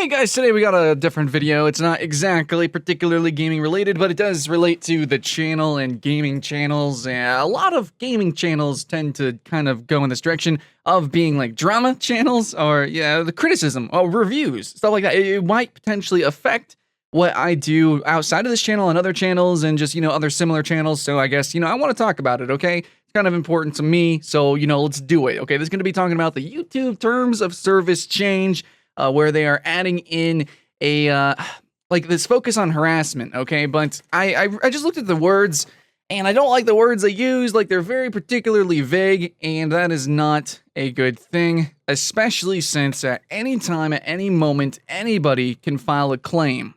Hey guys, today we got a different video. It's not exactly particularly gaming related, but it does relate to the channel and gaming channels. A lot of gaming channels tend to kind of go in this direction of being like drama channels or, the criticism or reviews, stuff like that. It might potentially affect what I do outside of this channel and other channels and just, other similar channels. So I guess, I want to talk about it, okay? It's kind of important to me, so, let's do it, okay? This is going to be talking about the YouTube terms of service change, where they are adding in a, like this focus on harassment, okay? But I just looked at the words, and I don't like the words they use. Like, they're very particularly vague, and that is not a good thing, especially since at any time, at any moment, anybody can file a claim.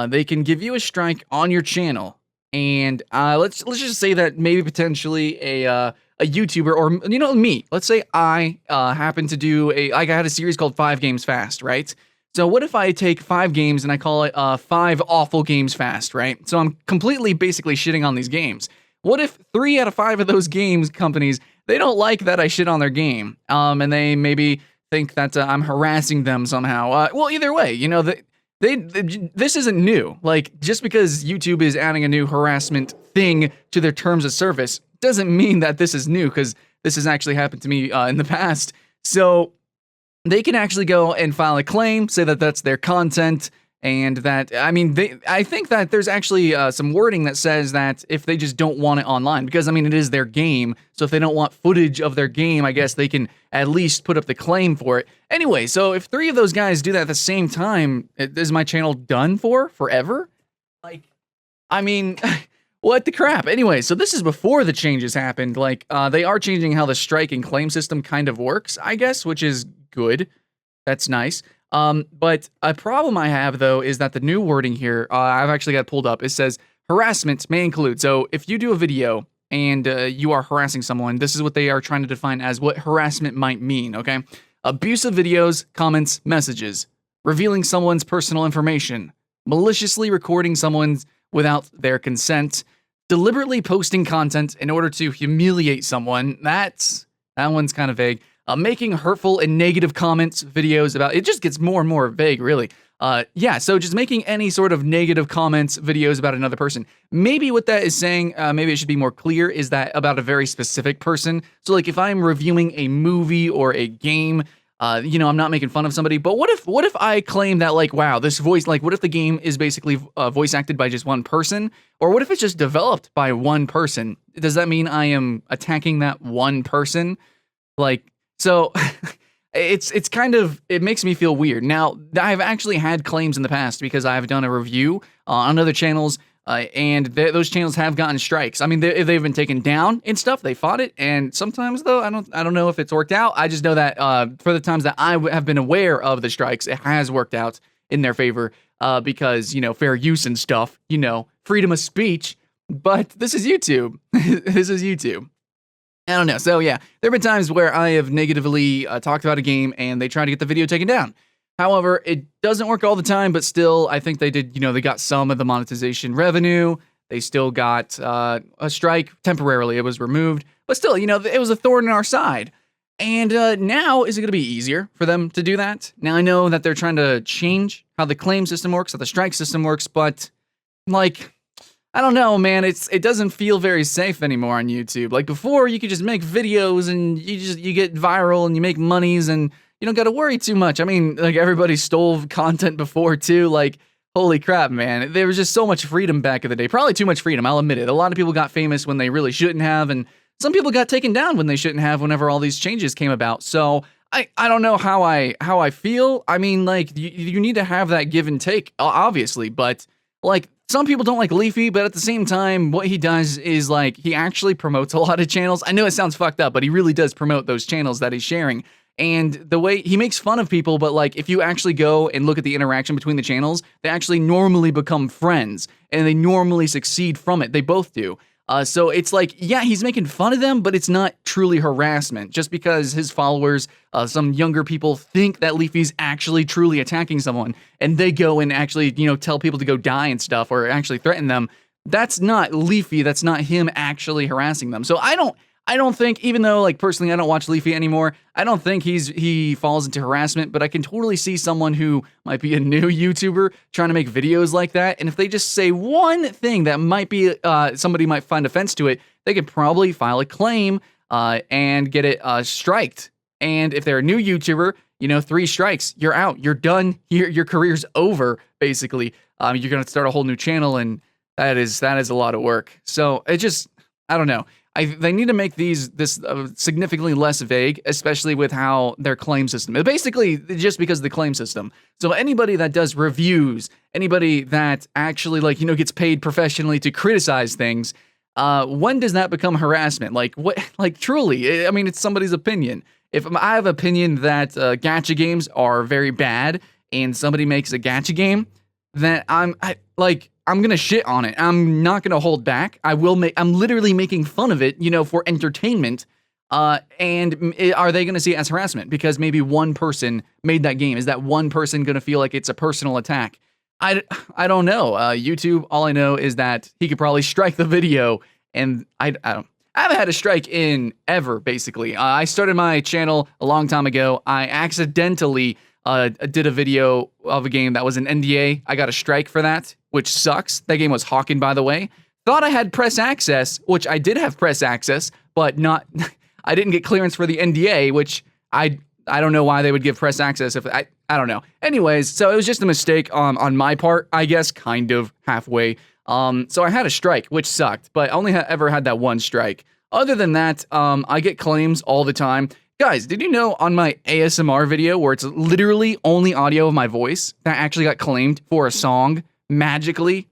They can give you a strike on your channel, and let's just say that maybe potentially a YouTuber or, me, let's say I happen to do I had a series called 5 Games Fast, right? So what if I take 5 games and I call it 5 Awful Games Fast, right? So I'm completely basically shitting on these games. What if 3 out of 5 of those games companies, they don't like that I shit on their game, and they maybe think that I'm harassing them somehow? Well, either way, this isn't new. Like, just because YouTube is adding a new harassment thing to their terms of service doesn't mean that this is new, because this has actually happened to me in the past. So they can actually go and file a claim, say that that's their content, and that, I think that there's actually some wording that says that if they just don't want it online, because, it is their game, so if they don't want footage of their game, I guess they can at least put up the claim for it. Anyway, so if 3 of those guys do that at the same time, is my channel done forever? Like, what the crap? Anyway, so this is before the changes happened. Like, they are changing how the strike and claim system kind of works, I guess, which is good. That's nice. But a problem I have, though, is that the new wording here, I've actually got it pulled up. It says, harassment may include. So if you do a video and you are harassing someone, this is what they are trying to define as what harassment might mean, okay? Abusive videos, comments, messages, revealing someone's personal information, maliciously recording someone's without their consent, deliberately posting content in order to humiliate someone. That one's kind of vague. Making hurtful and negative comments, videos about, it just gets more and more vague, really. So just making any sort of negative comments, videos about another person. Maybe what that is saying, maybe it should be more clear, is that about a very specific person. So like if I'm reviewing a movie or a game, I'm not making fun of somebody, but what if I claim that, like, wow, this voice, like, what if the game is basically voice acted by just one person? Or what if it's just developed by one person? Does that mean I am attacking that one person? Like, so it's kind of, it makes me feel weird. Now, I've actually had claims in the past because I've done a review on other channels, and those channels have gotten strikes. They've been taken down and stuff. They fought it, and sometimes, though, I don't know if it's worked out. I just know that for the times that I have been aware of the strikes, it has worked out in their favor, because, fair use and stuff, freedom of speech. But this is YouTube. This is YouTube. I don't know. So yeah, there have been times where I have negatively talked about a game and they try to get the video taken down. However, it doesn't work all the time, but still, I think they did, they got some of the monetization revenue. They still got a strike temporarily. It was removed, but still, it was a thorn in our side. And now, is it going to be easier for them to do that? Now, I know that they're trying to change how the claim system works, how the strike system works, but like, I don't know, man. It doesn't feel very safe anymore on YouTube. Like before, you could just make videos and you get viral and you make monies and you don't got to worry too much. Like everybody stole content before too. Like, holy crap, man. There was just so much freedom back in the day. Probably too much freedom, I'll admit it. A lot of people got famous when they really shouldn't have, and some people got taken down when they shouldn't have whenever all these changes came about. So I don't know how I feel. Like you need to have that give and take, obviously, but like, some people don't like Leafy, but at the same time, what he does is, like, he actually promotes a lot of channels. I know it sounds fucked up, but he really does promote those channels that he's sharing. And the way he makes fun of people, but, like, if you actually go and look at the interaction between the channels, they actually normally become friends, and they normally succeed from it. They both do. So it's like, yeah, he's making fun of them, but it's not truly harassment. Just because his followers, some younger people, think that Leafy's actually truly attacking someone, and they go and actually, tell people to go die and stuff, or actually threaten them. That's not Leafy. That's not him actually harassing them. So I don't I don't think, even though, like, personally, I don't watch Leafy anymore, I don't think he falls into harassment, but I can totally see someone who might be a new YouTuber trying to make videos like that, and if they just say one thing that might be, somebody might find offense to it, they could probably file a claim, and get it, striked. And if they're a new YouTuber, you know, 3 strikes, you're out, you're done, your career's over, basically. You're gonna start a whole new channel, and that is a lot of work. So it just, I don't know. They need to make this significantly less vague, especially with how their claim system. Basically, just because of the claim system. So anybody that does reviews, anybody that actually, like, you know, gets paid professionally to criticize things, when does that become harassment? Like, what? Like, truly, I mean, it's somebody's opinion. If I have opinion that gacha games are very bad, and somebody makes a gacha game, then I'm gonna shit on it. I'm not gonna hold back. I'm literally making fun of it, you know, for entertainment. And are they gonna see it as harassment because maybe one person made that game? Is that one person gonna feel like it's a personal attack? I don't know. YouTube, all I know is that he could probably strike the video, and I haven't had a strike in ever, basically. I started my channel a long time ago. I accidentally did a video of a game that was an NDA. I got a strike for that, which sucks. That game was Hawken, by the way. Thought I had press access, which I did have press access, but not. I didn't get clearance for the NDA, which I don't know why they would give press access if I don't know. Anyways, so it was just a mistake on my part, I guess, kind of halfway. So I had a strike, which sucked, but I only ever had that one strike. Other than that, I get claims all the time. Guys, did you know on my ASMR video where it's literally only audio of my voice that actually got claimed for a song magically?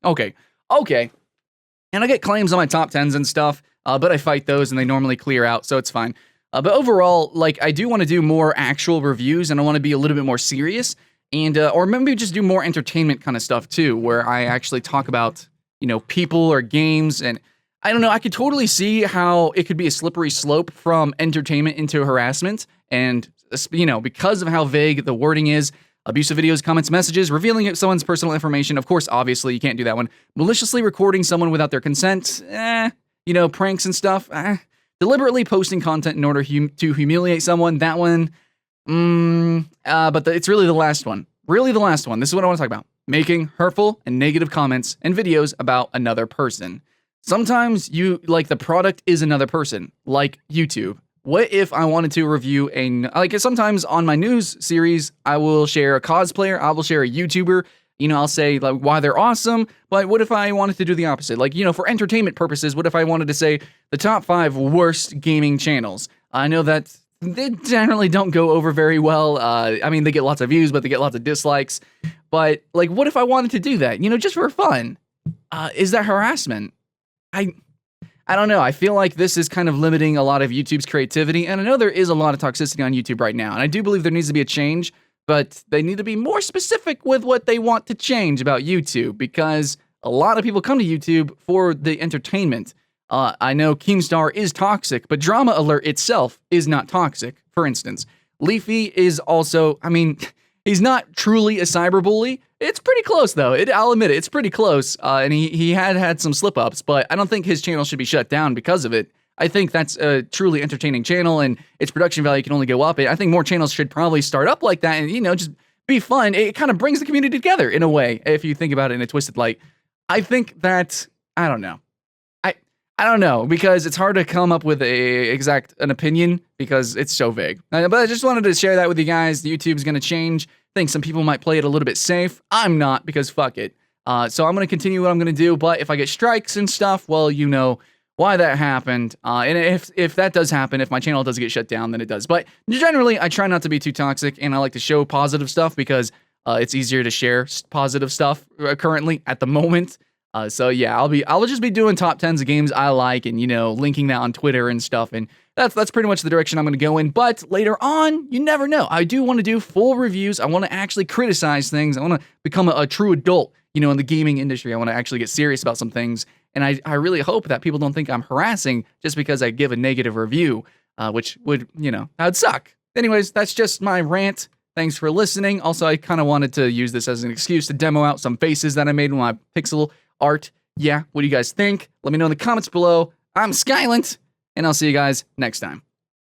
Okay. And I get claims on my top 10s and stuff, but I fight those and they normally clear out, so it's fine. But overall, like, I do want to do more actual reviews and I want to be a little bit more serious and, or maybe just do more entertainment kind of stuff too, where I actually talk about, you know, people or games. And I don't know, I could totally see how it could be a slippery slope from entertainment into harassment. And, you know, because of how vague the wording is, abusive videos, comments, messages, revealing someone's personal information. Of course, obviously, you can't do that one. Maliciously recording someone without their consent. You know, pranks and stuff. Deliberately posting content in order to humiliate someone. That one. But it's really the last one. Really the last one. This is what I want to talk about. Making hurtful and negative comments and videos about another person. Sometimes the product is another person, like YouTube. What if I wanted to review sometimes on my news series, I will share a cosplayer, I will share a YouTuber, you know, I'll say like why they're awesome, but what if I wanted to do the opposite? Like, you know, for entertainment purposes, what if I wanted to say the top 5 worst gaming channels? I know that they generally don't go over very well. I mean, they get lots of views, but they get lots of dislikes. But like, what if I wanted to do that, you know, just for fun? Is that harassment? I don't know. I feel like this is kind of limiting a lot of YouTube's creativity, and I know there is a lot of toxicity on YouTube right now, and I do believe there needs to be a change, but they need to be more specific with what they want to change about YouTube, because a lot of people come to YouTube for the entertainment. I know Keemstar is toxic, but Drama Alert itself is not toxic, for instance. Leafy is also, I mean, he's not truly a cyberbully. It's pretty close, though. I'll admit it. It's pretty close, and he had some slip-ups, but I don't think his channel should be shut down because of it. I think that's a truly entertaining channel, and its production value can only go up. I think more channels should probably start up like that and, you know, just be fun. It kind of brings the community together, in a way, if you think about it in a twisted light. I think that, I don't know. I don't know, because it's hard to come up with an opinion because it's so vague. But I just wanted to share that with you guys. YouTube's going to change. I think some people might play it a little bit safe. I'm not, because fuck it. So I'm going to continue what I'm going to do, but if I get strikes and stuff, well, you know why that happened. And if that does happen, if my channel does get shut down, then it does. But generally, I try not to be too toxic, and I like to show positive stuff because it's easier to share positive stuff currently at the moment. So yeah, I'll just be doing top 10s of games I like, and, you know, linking that on Twitter and stuff, and that's pretty much the direction I'm going to go in. But later on, you never know. I do want to do full reviews. I want to actually criticize things. I want to become a true adult, you know, in the gaming industry. I want to actually get serious about some things, and I really hope that people don't think I'm harassing just because I give a negative review, which would, you know, that would suck. Anyways, that's just my rant. Thanks for listening. Also, I kind of wanted to use this as an excuse to demo out some faces that I made with my pixel art. Yeah, what do you guys think? Let me know in the comments below. I'm Skylent, and I'll see you guys next time.